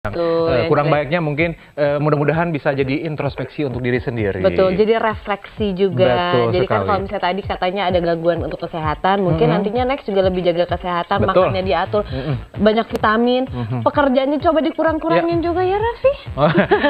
Kurang baiknya mungkin mudah-mudahan bisa jadi introspeksi untuk diri sendiri. Betul, jadi refleksi juga. Betul jadi sekali. kan kalau misalnya tadi katanya ada gangguan untuk kesehatan, mungkin nantinya next juga lebih jaga kesehatan, makannya diatur, banyak vitamin, pekerjaannya coba dikurang-kurangin juga ya Raffi.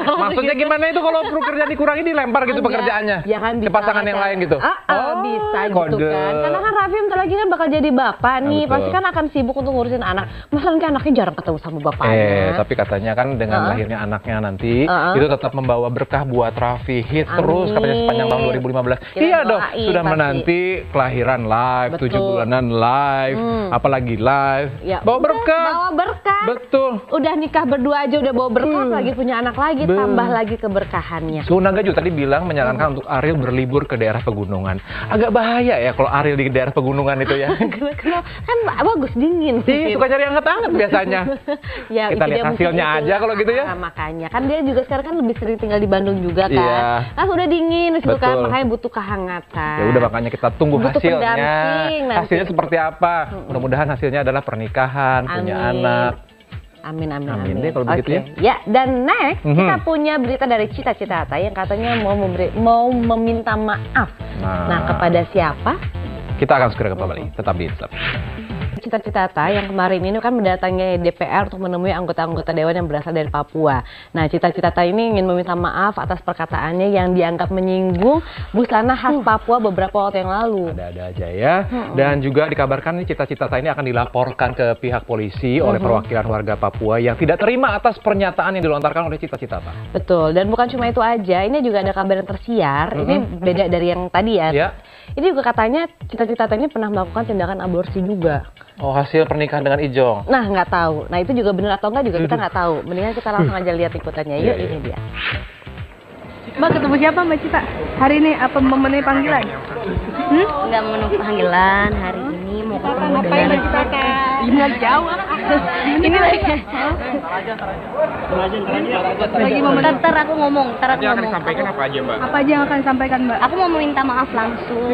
Maksudnya gimana itu kalau pekerjaan dikurangin dilempar gitu pekerjaannya? Ya kan ke pasangan yang lain gitu? Bisa gitu kan. Karena kan Raffi bentar lagi kan bakal jadi bapak nih, pasti kan akan sibuk untuk ngurusin anak. Masa nanti anaknya jarang ketemu sama bapaknya. Tapi katanya kan dengan lahirnya anaknya nanti itu tetap membawa berkah buat Raffi, hit terus katanya sepanjang tahun 2015. Iya dong, sudah menanti kelahiran live, 7 bulanan live, apalagi live, bawa berkah. Bawa berkah. Betul. Udah nikah berdua aja udah bawa berkah, lagi punya anak lagi, tambah lagi keberkahannya. Sunagaju tadi bilang menyarankan untuk Ariel berlibur ke daerah pegunungan. Agak bahaya ya kalau Ariel di daerah pegunungan itu ya. Kan bagus, dingin. Suka cari hangat-hangat biasanya. Ya, kita lihat hasilnya aja kalau gitu ya. Makanya kan dia juga sekarang kan lebih sering tinggal di Bandung juga kan. Kan udah dingin kan, makanya butuh kehangatan. Ya udah makanya kita tunggu hasilnya. Hasilnya nanti. seperti apa? Mudah-mudahan hasilnya adalah pernikahan, punya anak. Amin deh kalau begitu ya. Ya, dan next kita punya berita dari Cita-Cita Ata yang katanya mau meminta maaf. Nah, kepada siapa? Kita akan segera kembali. Tetap di Insert. Cita-Cita Ata yang kemarin ini kan mendatangi DPR untuk menemui anggota-anggota dewan yang berasal dari Papua. Nah, Cita-Cita Ata ini ingin meminta maaf atas perkataannya yang dianggap menyinggung busana khas Papua beberapa waktu yang lalu. Ada-ada aja ya. Dan juga dikabarkan nih Cita-Cita Ata ini akan dilaporkan ke pihak polisi oleh perwakilan warga Papua yang tidak terima atas pernyataan yang dilontarkan oleh Cita-Cita Ata. Betul. Dan bukan cuma itu aja, ini juga ada kabar yang tersiar. Ini beda dari yang tadi ya. Ini juga katanya Cita-Cita Ata ini pernah melakukan tindakan aborsi juga. Oh, hasil pernikahan dengan Ijong? Nah, nggak tahu. Nah, itu juga benar atau enggak juga kita nggak tahu. Mendingan kita langsung aja lihat liputannya. Yuk, ini dia. Mbak ketemu siapa Mbak Cita? Hari ini apa memenuhi panggilan? Nggak memenuhi panggilan, hari ini mau ketemu Ngapain Mbak Cita? Nggak jauh. Ini lagi. Lagi mau Ntar aku ngomong, Yang akan disampaikan apa aja Mbak? apa aja yang akan disampaikan Mbak? Aku mau meminta maaf langsung.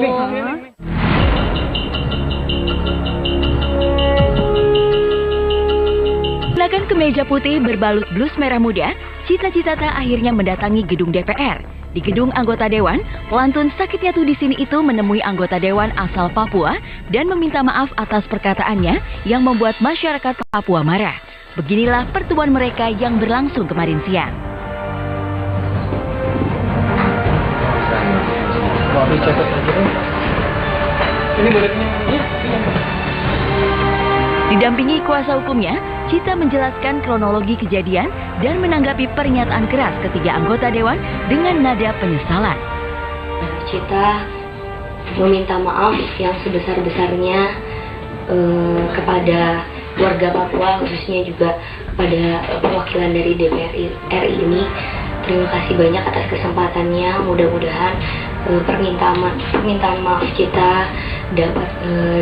Menggunakan kemeja putih berbalut blus merah muda, Cita-Cita Ata akhirnya mendatangi gedung DPR. Di gedung anggota dewan, pelantun sakitnya tuh di sini itu menemui anggota dewan asal Papua dan meminta maaf atas perkataannya yang membuat masyarakat Papua marah. Beginilah pertemuan mereka yang berlangsung kemarin siang. Didampingi kuasa hukumnya, Cita menjelaskan kronologi kejadian dan menanggapi pernyataan keras ketiga anggota dewan dengan nada penyesalan. Cita meminta maaf yang sebesar-besarnya kepada warga Papua, khususnya juga kepada perwakilan dari DPR RI ini. Terima kasih banyak atas kesempatannya. Mudah-mudahan permintaan maaf kita dapat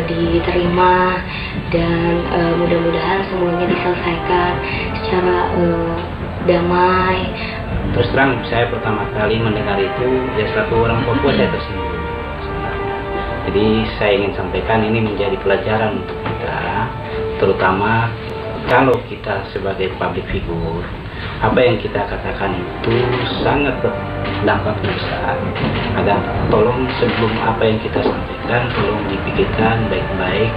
diterima dan mudah-mudahan semuanya diselesaikan secara damai. Terus terang saya pertama kali mendengar itu ya selaku orang Papua saya tersinggung sebenarnya. Jadi saya ingin sampaikan ini menjadi pelajaran untuk kita, terutama kalau kita sebagai public figure, apa yang kita katakan itu sangat berdampak besar. Agar tolong sebelum apa yang kita sampaikan, tolong dipikirkan baik-baik,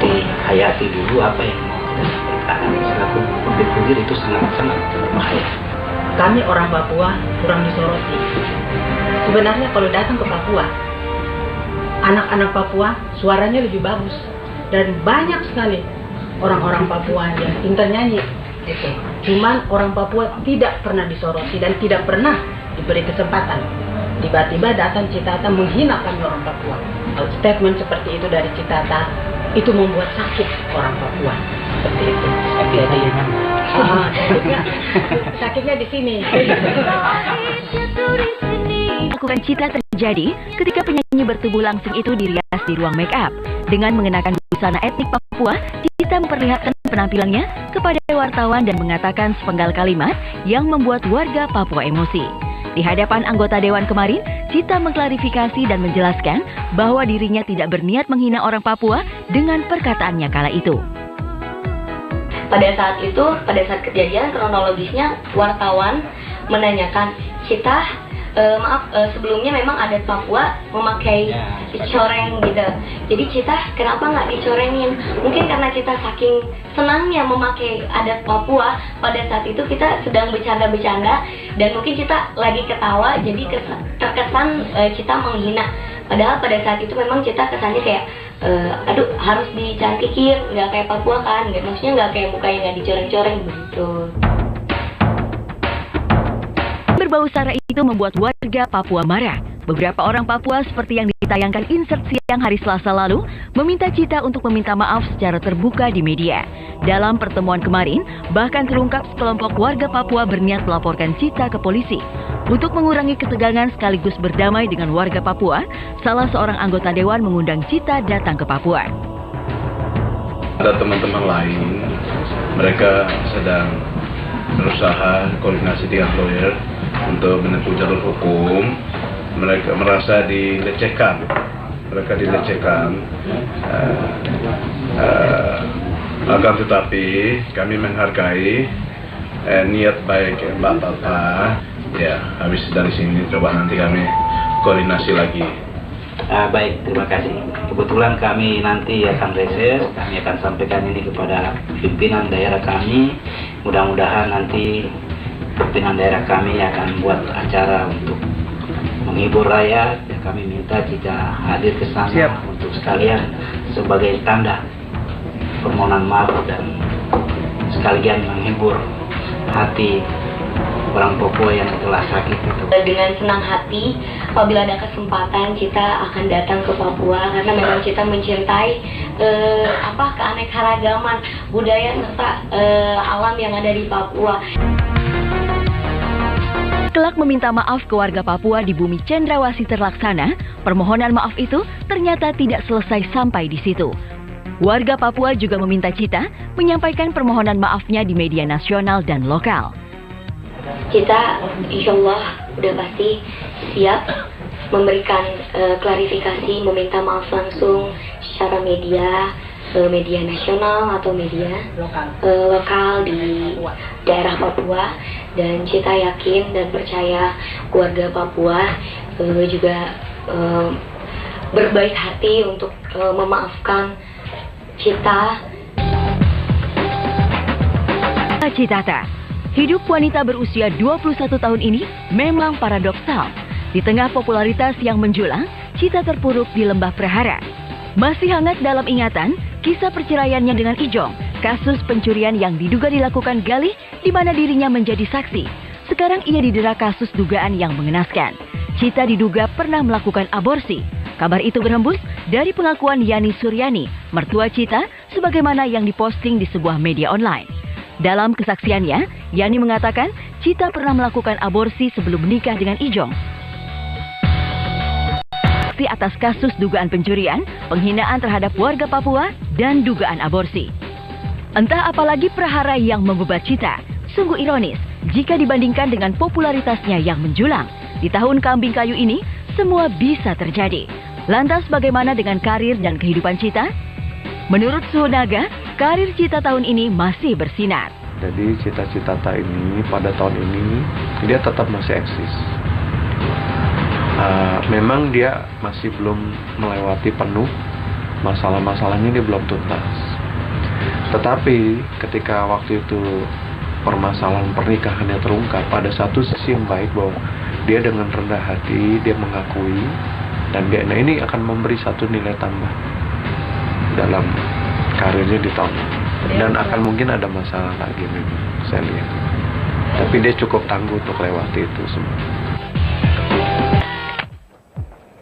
dihayati dulu apa yang mau kita sampaikan. Selaku public figure itu sangat-sangat berbahaya. Kami orang Papua kurang disoroti. Sebenarnya kalau datang ke Papua, anak-anak Papua suaranya lebih bagus dan banyak sekali orang-orang Papua yang pintar nyanyi. Cuman orang Papua tidak pernah disoroti dan tidak pernah diberi kesempatan. Tiba-tiba datang Cita Ata menghina kami orang Papua. Statement seperti itu dari Cita Ata itu membuat sakit orang Papua. Seperti itu. Jadi, sakitnya di sini. Lakukan Cita terjadi ketika penyanyi bertubuh langsing itu dirias di ruang make up. Dengan mengenakan busana etnik Papua, Cita memperlihatkan penampilannya kepada wartawan dan mengatakan sepenggal kalimat yang membuat warga Papua emosi. Di hadapan anggota dewan kemarin, Cita mengklarifikasi dan menjelaskan bahwa dirinya tidak berniat menghina orang Papua dengan perkataannya kala itu. pada saat kejadian kronologisnya wartawan menanyakan Cita, sebelumnya memang adat Papua memakai coreng gitu. Jadi Cita kenapa nggak dicorengin? Mungkin karena Cita saking senangnya memakai adat Papua, pada saat itu kita sedang bercanda-bercanda dan mungkin Cita lagi ketawa, jadi terkesan Cita menghina. Padahal pada saat itu memang Cita kesannya kayak aduh harus dicantikin, nggak kayak Papua kan, maksudnya nggak kayak mukanya nggak dicoreng-coreng begitu. Berbau sara itu membuat warga Papua marah. Beberapa orang Papua seperti yang ditayangkan insert siang hari Selasa lalu meminta Cita untuk meminta maaf secara terbuka di media. Dalam pertemuan kemarin, bahkan terungkap sekelompok warga Papua berniat melaporkan Cita ke polisi. Untuk mengurangi ketegangan sekaligus berdamai dengan warga Papua, salah seorang anggota dewan mengundang Cita datang ke Papua. Ada teman-teman lain, mereka sedang berusaha koordinasi dengan lawyer untuk menempuh jalur hukum. Mereka merasa dilecehkan, akan tetapi kami menghargai niat baik Mbak Papa. Ya, habis dari sini coba nanti kami koordinasi lagi. Baik, terima kasih. Kebetulan kami nanti akan reses, kami akan sampaikan ini kepada pimpinan daerah kami. Mudah-mudahan nanti pimpinan daerah kami akan buat acara untuk menghibur rakyat. Kami minta Cita hadir ke sana untuk sekalian sebagai tanda permohonan maaf dan sekalian menghibur hati orang Papua yang telah sakit itu. Dengan senang hati, apabila ada kesempatan Cita akan datang ke Papua karena memang Cita mencintai keanekaragaman budaya serta alam yang ada di Papua. Kelak meminta maaf ke warga Papua di bumi Cendrawasih terlaksana, permohonan maaf itu ternyata tidak selesai sampai di situ. Warga Papua juga meminta Cita menyampaikan permohonan maafnya di media nasional dan lokal. Cita insya Allah udah pasti siap memberikan klarifikasi, meminta maaf langsung secara media nasional atau media lokal di daerah Papua. Dan Cita yakin dan percaya keluarga Papua juga berbaik hati untuk memaafkan Cita. Citata, hidup wanita berusia 21 tahun ini memang paradoksal. Di tengah popularitas yang menjulang, Cita terpuruk di Lembah Prahara. Masih hangat dalam ingatan kisah perceraiannya dengan Ijong, kasus pencurian yang diduga dilakukan Galih di mana dirinya menjadi saksi. Sekarang ia didera kasus dugaan yang mengenaskan. Cita diduga pernah melakukan aborsi. Kabar itu berhembus dari pengakuan Yani Suryani, mertua Cita, sebagaimana yang diposting di sebuah media online. Dalam kesaksiannya, Yani mengatakan Cita pernah melakukan aborsi sebelum menikah dengan Ijong. Atas kasus dugaan pencurian, penghinaan terhadap warga Papua, dan dugaan aborsi. Entah apalagi Prahara yang membebat Cita. Sungguh ironis jika dibandingkan dengan popularitasnya yang menjulang. Di tahun kambing kayu ini, semua bisa terjadi. Lantas bagaimana dengan karir dan kehidupan Cita? Menurut Suhu Naga, karir Cita tahun ini masih bersinar. Jadi Cita-Cita ini pada tahun ini dia tetap masih eksis. Memang dia masih belum melewati penuh masalah-masalahnya, dia belum tuntas. Tetapi ketika waktu itu permasalahan pernikahannya terungkap, ada satu sisi yang baik bahwa dia dengan rendah hati dia mengakui, dan dia ini akan memberi satu nilai tambah dalam karirnya di tahun ini. Dan akan mungkin ada masalah lagi memang saya lihat. Tapi dia cukup tangguh untuk lewati itu semua.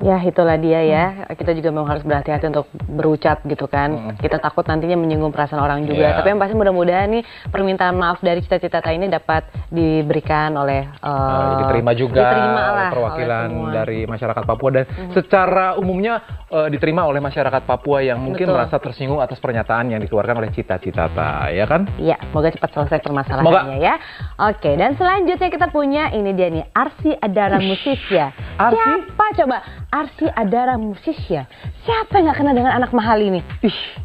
Ya itulah dia ya, kita juga memang harus berhati-hati untuk berucap gitu kan. Kita takut nantinya menyinggung perasaan orang juga. Tapi yang pasti mudah-mudahan nih permintaan maaf dari Cita-Cita ini dapat diberikan oleh diterima juga oleh perwakilan dari masyarakat Papua. Dan secara umumnya diterima oleh masyarakat Papua yang mungkin merasa tersinggung atas pernyataan yang dikeluarkan oleh Cita-Cita, ya kan? Iya, semoga cepat selesai permasalahannya ya. Oke, dan selanjutnya kita punya ini dia nih, Arsy Adara Musisya. Siapa coba? Arsy Adara Musisya. Siapa yang nggak kenal dengan anak mahal ini?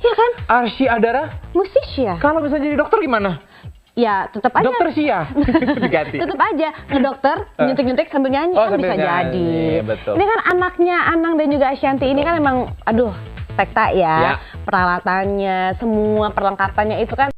Iya kan? Arsy Adara Musisya. Kalau misalnya jadi dokter gimana? Ya tetap aja. Dokter Sia diganti. Tetap aja ngedokter, nyuntik-nyuntik sambil nyanyi kan bisa jadi. Betul. Ini kan anaknya Anang dan juga Ashanti ini kan emang, aduh, spekta ya. Peralatannya, semua perlengkapannya itu kan